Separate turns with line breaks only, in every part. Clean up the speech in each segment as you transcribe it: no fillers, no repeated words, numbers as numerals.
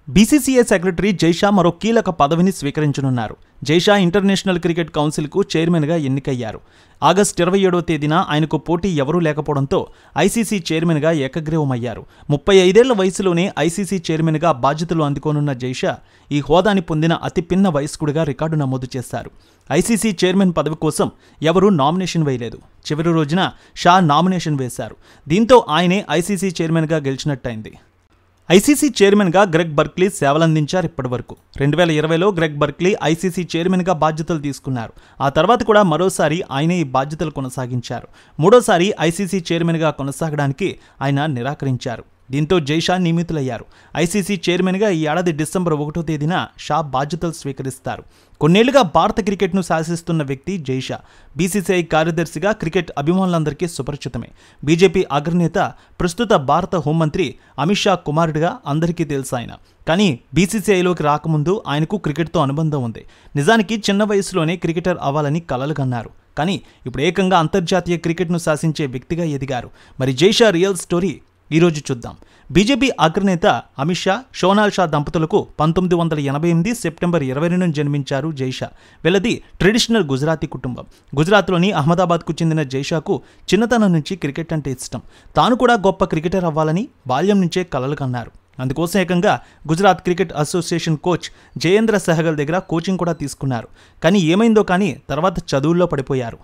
BCCI secretary Jay Shah మరో కీలక పదవిని స్వీకరించనున్నారు. జైషా ఇంటర్నేషనల్ క్రికెట్ కౌన్సిల్కు చైర్మన్గా ఎన్నికయ్యారు. ఆగస్టు 27వ తేదీన ఆయనకు పోటీ ఎవరూ లేకపోవడంతో ఐసీసీ చైర్మన్గా ఏకగ్రీవమయ్యారు. 35 ఏళ్ల వయసులోనే ఐసీసీ చైర్మన్గా బాధ్యతలు అందుకోనున్న జైషా ఈ హోదాని పొందిన అతి పిన్న వయస్కుడిగా రికార్డు నమోదు చేశారు. ఐసీసీ చైర్మన్ పదవి కోసం ఎవరూ నామినేషన్ వేయలేదు. చివరి రోజున షా నామినేషన్ వేశారు. దీంతో ఆయనే ఐసీసీ చైర్మన్గా గెలిచినట్టయింది. ఐసీసీ చైర్మన్గా గ్రెగ్ బర్క్లీ సేవలందించారు. ఇప్పటివరకు 2020లో గ్రెగ్ బర్క్లీ ఐసీసీ చైర్మన్గా బాధ్యతలు తీసుకున్నారు. ఆ తర్వాత కూడా మరోసారి ఆయనే ఈ బాధ్యతలు కొనసాగించారు. మూడోసారి ఐసీసీ చైర్మన్గా కొనసాగడానికి ఆయన నిరాకరించారు. దీంతో జైషా నియమితులయ్యారు. ఐసీసీ చైర్మన్గా ఈ ఏడాది డిసెంబర్ 1వ తేదీన షా బాధ్యతలు స్వీకరిస్తారు. కొన్నేళ్లుగా భారత క్రికెట్ను శాసిస్తున్న వ్యక్తి జైషా. బీసీసీఐ కార్యదర్శిగా క్రికెట్ అభిమానులందరికీ సుపరిచితమే. బీజేపీ అగ్రనేత, ప్రస్తుత భారత హోంమంత్రి అమిత్ షా కుమారుడిగా అందరికీ తెలుసు ఆయన. కానీ బీసీసీఐలోకి రాకముందు ఆయనకు క్రికెట్తో అనుబంధం ఉంది. నిజానికి చిన్న వయసులోనే క్రికెటర్ అవ్వాలని కలలు కన్నారు. కానీ ఇప్పుడు ఏకంగా అంతర్జాతీయ క్రికెట్ను శాసించే వ్యక్తిగా ఎదిగారు. మరి జైషా రియల్ స్టోరీ ఈరోజు చూద్దాం. బీజేపీ అగ్రనేత అమిత్ షా, సోనాల్ షా దంపతులకు 1988 సెప్టెంబర్ 22న జన్మించారు జైషా. వీళ్ళది ట్రెడిషనల్ గుజరాతీ కుటుంబం. గుజరాత్లోని అహ్మదాబాద్కు చెందిన జైషాకు చిన్నతనం నుంచి క్రికెట్ అంటే ఇష్టం. తాను కూడా గొప్ప క్రికెటర్ అవ్వాలని బాల్యం నుంచే కలలు కన్నారు. అందుకోసం ఏకంగా Gujarat cricket association coach Jayendra Sehgal దగ్గర కోచింగ్ కూడా తీసుకున్నారు. కానీ ఏమైందో కానీ తర్వాత చదువుల్లో పడిపోయారు.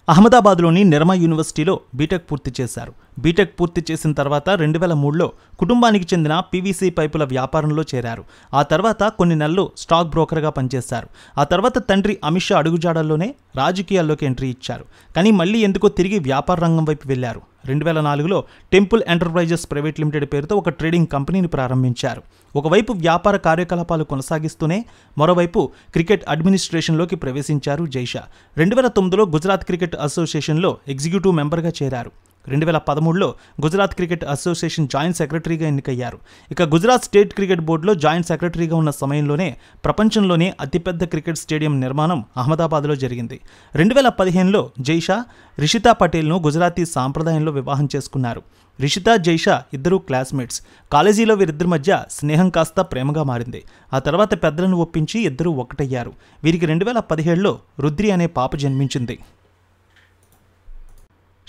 అహ్మదాబాద్లోని నిర్మా యూనివర్సిటీలో బీటెక్ పూర్తి చేశారు. బీటెక్ పూర్తి చేసిన తర్వాత 2003లో కుటుంబానికి చెందిన పీవీసీ పైపుల వ్యాపారంలో చేరారు. ఆ తర్వాత కొన్ని నెలలు స్టాక్ బ్రోకర్గా పనిచేశారు. ఆ తర్వాత తండ్రి అమిత్ షా అడుగుజాడల్లోనే రాజకీయాల్లోకి ఎంట్రీ ఇచ్చారు. కానీ మళ్ళీ ఎందుకో తిరిగి వ్యాపార రంగం వైపు వెళ్లారు. 2004లో టెంపుల్ ఎంటర్ప్రైజెస్ ప్రైవేట్ లిమిటెడ్ పేరుతో ఒక ట్రేడింగ్ కంపెనీని ప్రారంభించారు. ఒకవైపు వ్యాపార కార్యకలాపాలు కొనసాగిస్తూనే మరోవైపు క్రికెట్ అడ్మినిస్ట్రేషన్లోకి ప్రవేశించారు జైషా. 2009లో గుజరాత్ క్రికెట్ అసోసియేషన్లో ఎగ్జిక్యూటివ్ మెంబర్గా చేరారు. 2013లో గుజరాత్ క్రికెట్ అసోసియేషన్ జాయింట్ సెక్రటరీగా ఎన్నికయ్యారు. ఇక గుజరాత్ స్టేట్ క్రికెట్ బోర్డులో జాయింట్ సెక్రటరీగా ఉన్న సమయంలోనే ప్రపంచంలోనే అతిపెద్ద క్రికెట్ స్టేడియం నిర్మాణం అహ్మదాబాద్లో జరిగింది. 2015లో జైషా రిషితా పటేల్ను గుజరాతీ సాంప్రదాయంలో వివాహం చేసుకున్నారు. రిషితా, జైషా ఇద్దరూ క్లాస్మేట్స్. కాలేజీలో వీరిద్దరి మధ్య స్నేహం కాస్త ప్రేమగా మారింది. ఆ తర్వాత పెద్దలను ఒప్పించి ఇద్దరూ ఒకటయ్యారు. వీరికి 2017లో రుద్రి అనే పాప జన్మించింది.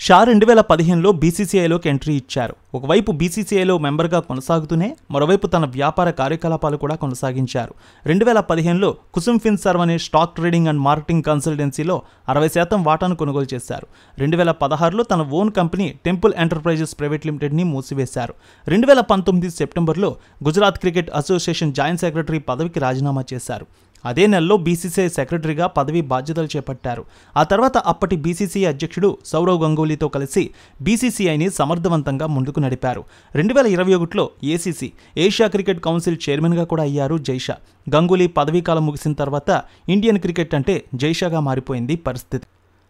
షా 2015లో బీసీసీఐలోకి ఎంట్రీ ఇచ్చారు. ఒకవైపు బీసీసీఐలో మెంబర్గా కొనసాగుతూనే మరోవైపు తన వ్యాపార కార్యకలాపాలు కూడా కొనసాగించారు. 2015లో కుసుమ్ ఫిన్సర్వ్ అనే స్టాక్ ట్రేడింగ్ అండ్ మార్కెటింగ్ కన్సల్టెన్సీలో 60% వాటాను కొనుగోలు చేశారు. 2016లో తన own company Temple Enterprises private లిమిటెడ్ని మూసివేశారు. 2019 సెప్టెంబర్లో Gujarat cricket association joint secretary పదవికి రాజీనామా చేశారు. అదే నెలలో బీసీసీఐ సెక్రటరీగా పదవి బాధ్యతలు చేపట్టారు. ఆ తర్వాత అప్పటి బీసీసీఐ అధ్యక్షుడు సౌరవ్ గంగూలీతో కలిసి బీసీసీఐని సమర్థవంతంగా ముందుకు నడిపారు. 2021లో ఏసీసీ ఏషియా క్రికెట్ కౌన్సిల్ చైర్మన్గా కూడా అయ్యారు జైషా. గంగూలీ పదవీకాలం ముగిసిన తర్వాత ఇండియన్ క్రికెట్ అంటే జైషాగా మారిపోయింది పరిస్థితి.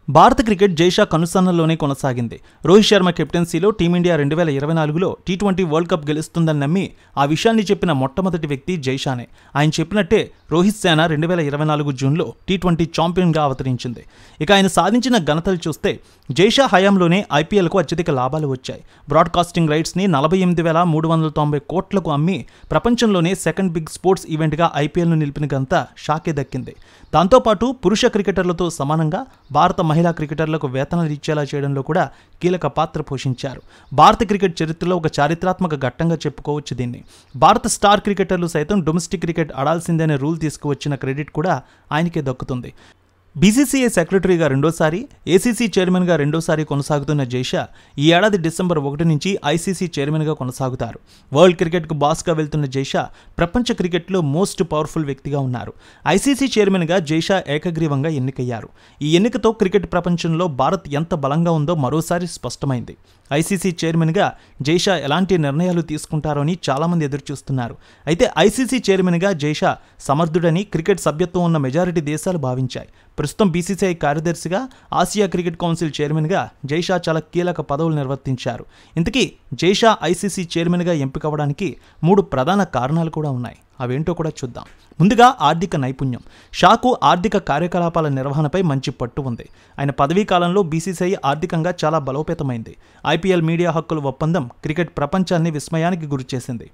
భారత క్రికెట్ జైషా కనుసన్నల్లోనే కొనసాగింది. రోహిత్ శర్మ కెప్టెన్సీలో టీమిండియా 2024లో T20 వరల్డ్ కప్ గెలుస్తుందని నమ్మి ఆ విషయాన్ని చెప్పిన మొట్టమొదటి వ్యక్తి జైషానే. ఆయన చెప్పినట్టే రోహిత్ సేన 2024 జూన్లో T20 ఛాంపియన్గా అవతరించింది. ఇక ఆయన సాధించిన ఘనతలు చూస్తే జైషా హయాంలోనే ఐపీఎల్కు అత్యధిక లాభాలు వచ్చాయి. బ్రాడ్కాస్టింగ్ రైట్స్ని 48,390 కోట్లకు అమ్మి ప్రపంచంలోనే సెకండ్ బిగ్ స్పోర్ట్స్ ఈవెంట్గా ఐపీఎల్ను నిలిపిన ఘనత షాకే దక్కింది. దాంతోపాటు పురుష క్రికెటర్లతో సమానంగా భారత మహిళా క్రికెటర్లకు వేతనాలు ఇచ్చేలా చేయడంలో కూడా కీలక పాత్ర పోషించారు. భారత క్రికెట్ చరిత్రలో ఒక చారిత్రాత్మక ఘట్టంగా చెప్పుకోవచ్చు దీన్ని. భారత స్టార్ క్రికెటర్లు సైతం డొమెస్టిక్ క్రికెట్ ఆడాల్సిందనే రూల్ తీసుకువచ్చిన క్రెడిట్ కూడా ఆయనకే దక్కుతుంది. బీసీసీఐ సెక్రటరీగా రెండోసారి, ఏసీసీ చైర్మన్గా రెండోసారి కొనసాగుతున్న జైషా ఈ ఏడాది డిసెంబర్ 1 నుంచి ఐసీసీ చైర్మన్గా కొనసాగుతారు. వరల్డ్ క్రికెట్కు బాస్గా వెళ్తున్న జైషా ప్రపంచ క్రికెట్లో మోస్ట్ పవర్ఫుల్ వ్యక్తిగా ఉన్నారు. ఐసీసీ చైర్మన్గా జైషా ఏకగ్రీవంగా ఎన్నికయ్యారు. ఈ ఎన్నికతో క్రికెట్ ప్రపంచంలో భారత్ ఎంత బలంగా ఉందో మరోసారి స్పష్టమైంది. ఐసీసీ చైర్మన్గా జైషా ఎలాంటి నిర్ణయాలు తీసుకుంటారో అని చాలామంది ఎదురుచూస్తున్నారు. అయితే ఐసీసీ చైర్మన్గా జైషా సమర్థుడని క్రికెట్ సభ్యత్వం ఉన్న మెజారిటీ దేశాలు భావించాయి. ప్రస్తుతం బీసీసీఐ కార్యదర్శిగా, ఆసియా క్రికెట్ కౌన్సిల్ చైర్మన్గా జైషా చాలా కీలక పదవులు నిర్వర్తించారు. ఇంతకీ జైషా ఐసీసీ చైర్మన్గా ఎంపికవడానికి 3 ప్రధాన కారణాలు కూడా ఉన్నాయి. అవేంటో కూడా చూద్దాం. ముందుగా ఆర్థిక నైపుణ్యం. షాకు ఆర్థిక కార్యకలాపాల నిర్వహణపై మంచి పట్టు ఉంది. ఆయన పదవీ కాలంలో బీసీసీఐ ఆర్థికంగా చాలా బలోపేతమైంది. ఐపీఎల్ మీడియా హక్కుల ఒప్పందం క్రికెట్ ప్రపంచాన్ని విస్మయానికి గురిచేసింది.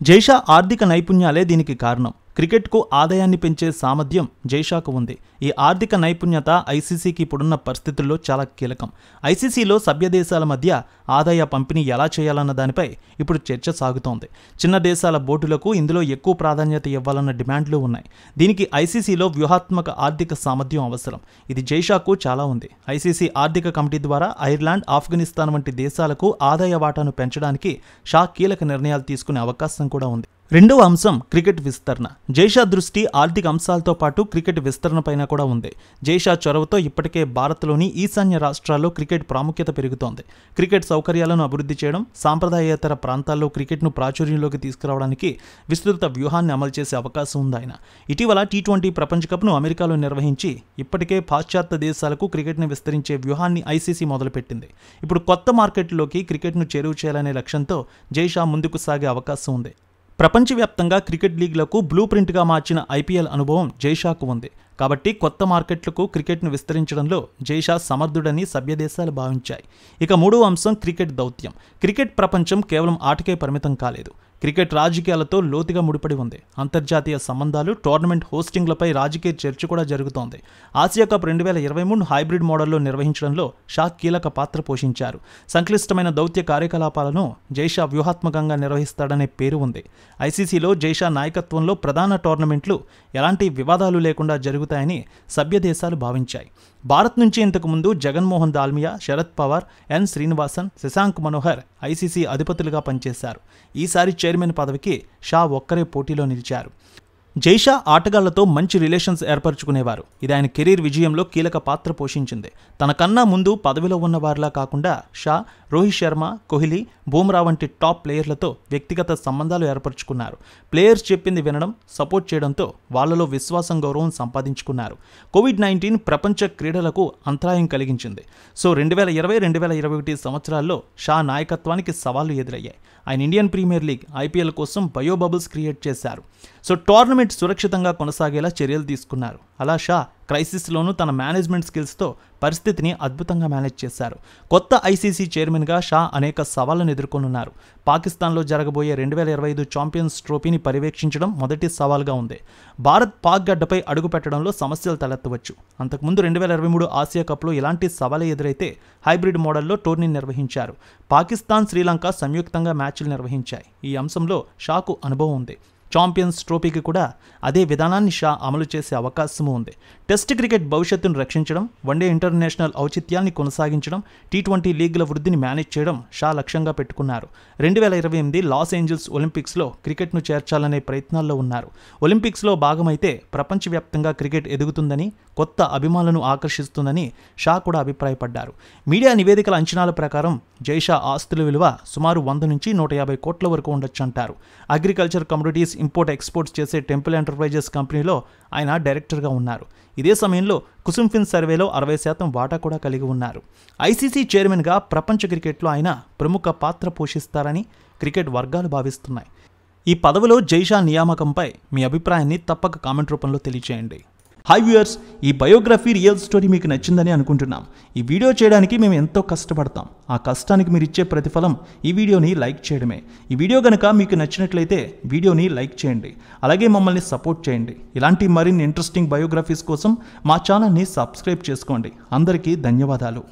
జైషా ఆర్థిక నైపుణ్యాలే దీనికి కారణం. క్రికెట్కు ఆదాయాన్ని పెంచే సామర్థ్యం జైషాకు ఉంది. ఈ ఆర్థిక నైపుణ్యత ఐసీసీకి ఇప్పుడున్న పరిస్థితుల్లో చాలా కీలకం. ఐసీసీలో సభ్య దేశాల మధ్య ఆదాయ పంపిణీ ఎలా చేయాలన్న దానిపై ఇప్పుడు చర్చ సాగుతోంది. చిన్న దేశాల బోర్డులకు ఇందులో ఎక్కువ ప్రాధాన్యత ఇవ్వాలన్న డిమాండ్లు ఉన్నాయి. దీనికి ఐసీసీలో వ్యూహాత్మక ఆర్థిక సామర్థ్యం అవసరం. ఇది జైషాకు చాలా ఉంది. ఐసీసీ ఆర్థిక కమిటీ ద్వారా ఐర్లాండ్, ఆఫ్ఘనిస్తాన్ వంటి దేశాలకు ఆదాయ వాటాను పెంచడానికి షా కీలక నిర్ణయాలు తీసుకునే అవకాశం కూడా ఉంది. రెండవ అంశం క్రికెట్ విస్తరణ. జైషా దృష్టి ఆర్థిక అంశాలతో పాటు క్రికెట్ విస్తరణపైన కూడా ఉంది. జైషా చొరవతో ఇప్పటికే భారత్లోని ఈశాన్య రాష్ట్రాల్లో క్రికెట్ ప్రాముఖ్యత పెరుగుతోంది. క్రికెట్ సౌకర్యాలను అభివృద్ధి చేయడం, సాంప్రదాయేతర ప్రాంతాల్లో క్రికెట్ను ప్రాచుర్యంలోకి తీసుకురావడానికి విస్తృత వ్యూహాన్ని అమలు చేసే అవకాశం ఉంది ఆయన. ఇటీవల టీ20 ప్రపంచ కప్ను అమెరికాలో నిర్వహించి ఇప్పటికే పాశ్చాత్య దేశాలకు క్రికెట్ను విస్తరించే వ్యూహాన్ని ఐసీసీ మొదలుపెట్టింది. ఇప్పుడు కొత్త మార్కెట్లోకి క్రికెట్ను చేరువ చేయాలనే లక్ష్యంతో జైషా ముందుకు సాగే అవకాశం ఉంది. ప్రపంచవ్యాప్తంగా క్రికెట్ లీగ్లకు బ్లూ ప్రింట్గా మార్చిన ఐపీఎల్ అనుభవం జైషాకు ఉంది. కాబట్టి కొత్త మార్కెట్లకు క్రికెట్ను విస్తరించడంలో జైషా సమర్థుడని సభ్య దేశాలు భావించాయి. ఇక మూడవ అంశం క్రికెట్ దౌత్యం. క్రికెట్ ప్రపంచం కేవలం ఆటకే పరిమితం కాలేదు. క్రికెట్ రాజకీయాలతో లోతుగా ముడిపడి ఉంది. అంతర్జాతీయ సంబంధాలు, టోర్నమెంట్ హోస్టింగ్లపై రాజకీయ చర్చ కూడా జరుగుతోంది. ఆసియా కప్ 2023 హైబ్రిడ్ మోడల్లో నిర్వహించడంలో షా కీలక పాత్ర పోషించారు. సంక్లిష్టమైన దౌత్య కార్యకలాపాలను జైషా వ్యూహాత్మకంగా నిర్వహిస్తాడనే పేరు ఉంది. ఐసీసీలో జైషా నాయకత్వంలో ప్రధాన టోర్నమెంట్లు ఎలాంటి వివాదాలు లేకుండా జరుగుతాయని సభ్య దేశాలు భావించాయి. భారత్ నుంచి ఇంతకుముందు జగన్మోహన్ దాల్మియా, శరద్ పవార్, ఎన్ శ్రీనివాసన్, శశాంక్ మనోహర్ ఐసీసీ అధిపతులుగా పనిచేశారు. ఈసారి చైర్మన్ పదవికి షా ఒక్కరే పోటీలో నిలిచారు. జైషా ఆటగాళ్లతో మంచి రిలేషన్స్ ఏర్పరచుకునేవారు. ఇది ఆయన కెరీర్ విజయంలో కీలక పాత్ర పోషించింది. తనకన్నా ముందు పదవిలో ఉన్న వారిలా కాకుండా షా రోహిత్ శర్మ, కోహ్లీ, బూమ్రా వంటి టాప్ ప్లేయర్లతో వ్యక్తిగత సంబంధాలు ఏర్పరచుకున్నారు. ప్లేయర్స్ చెప్పింది వినడం, సపోర్ట్ చేయడంతో వాళ్లలో విశ్వాసం, గౌరవం సంపాదించుకున్నారు. కోవిడ్-19 ప్రపంచ క్రీడలకు అంతరాయం కలిగించింది. సో 2020-2021 సంవత్సరాల్లో షా నాయకత్వానికి సవాళ్లు ఎదురయ్యాయి. ఆయన ఇండియన్ ప్రీమియర్ లీగ్, ఐపీఎల్ కోసం బయో బబుల్స్ క్రియేట్ చేశారు. సో టోర్నమెంట్ సురక్షితంగా కొనసాగేలా చర్యలు తీసుకున్నారు. అలా షా క్రైసిస్లోనూ తన మేనేజ్మెంట్ స్కిల్స్తో పరిస్థితిని అద్భుతంగా మేనేజ్ చేశారు. కొత్త ఐసీసీ చైర్మన్గా షా అనేక సవాళ్లను ఎదుర్కొనున్నారు. పాకిస్తాన్లో జరగబోయే 2025 ఛాంపియన్స్ ట్రోఫీని పర్యవేక్షించడం మొదటి సవాల్గా ఉంది. భారత్ పాక్ గడ్డపై అడుగు పెట్టడంలో సమస్యలు తలెత్తవచ్చు. అంతకుముందు 2023 ఆసియా కప్లో ఇలాంటి సవాలే ఎదురైతే హైబ్రిడ్ మోడల్లో టోర్నీ నిర్వహించారు. పాకిస్తాన్, శ్రీలంక సంయుక్తంగా మ్యాచ్లు నిర్వహించాయి. ఈ అంశంలో షాకు అనుభవం ఉంది. ఛాంపియన్స్ ట్రోఫీకి కూడా అదే విధానాన్ని షా అమలు చేసే అవకాశం ఉంది. టెస్ట్ క్రికెట్ భవిష్యత్తును రక్షించడం, వన్డే ఇంటర్నేషనల్ ఔచిత్యాన్ని కొనసాగించడం, టీ20 లీగ్ల వృద్ధిని మేనేజ్ చేయడం షా లక్ష్యంగా పెట్టుకున్నారు. 2028 లాస్ ఏంజల్స్ ఒలింపిక్స్లో క్రికెట్ను చేర్చాలనే ప్రయత్నాల్లో ఉన్నారు. ఒలింపిక్స్లో భాగమైతే ప్రపంచవ్యాప్తంగా క్రికెట్ ఎదుగుతుందని, కొత్త అభిమానులను ఆకర్షిస్తుందని షా కూడా అభిప్రాయపడ్డారు. మీడియా నివేదికల అంచనాల ప్రకారం జైషా ఆస్తుల విలువ సుమారు 100 నుంచి 150 కోట్ల వరకు ఉండొచ్చంటారు. అగ్రికల్చర్ కమోడిటీస్ ఇంపోర్ట్ ఎక్స్పోర్ట్స్ చేసే టెంపుల్ ఎంటర్ప్రైజెస్ కంపెనీలో ఆయన డైరెక్టర్గా ఉన్నారు. ఇదే సమయంలో కుసుంఫిన్ సర్వేలో 60% వాటా కూడా కలిగి ఉన్నారు. ఐసీసీ చైర్మన్గా ప్రపంచ క్రికెట్లో ఆయన ప్రముఖ పాత్ర పోషిస్తారని క్రికెట్ వర్గాలు భావిస్తున్నాయి. ఈ పదవిలో జైషా నియామకంపై మీ అభిప్రాయాన్ని తప్పక కామెంట్ రూపంలో తెలియజేయండి. హాయ్ వ్యూయర్స్, ఈ బయోగ్రఫీ రియల్ స్టోరీ మీకు నచ్చిందని అనుకుంటున్నాం. ఈ వీడియో చేయడానికి మేము ఎంతో కష్టపడతాం. ఆ కష్టానికి మీరు ఇచ్చే ప్రతిఫలం ఈ వీడియోని లైక్ చేయడమే. ఈ వీడియో కనుక మీకు నచ్చినట్లయితే వీడియోని లైక్ చేయండి. అలాగే మమ్మల్ని సపోర్ట్ చేయండి. ఇలాంటి మరిన్ని ఇంట్రెస్టింగ్ బయోగ్రఫీస్ కోసం మా ఛానల్ని సబ్స్క్రైబ్ చేసుకోండి. అందరికీ ధన్యవాదాలు.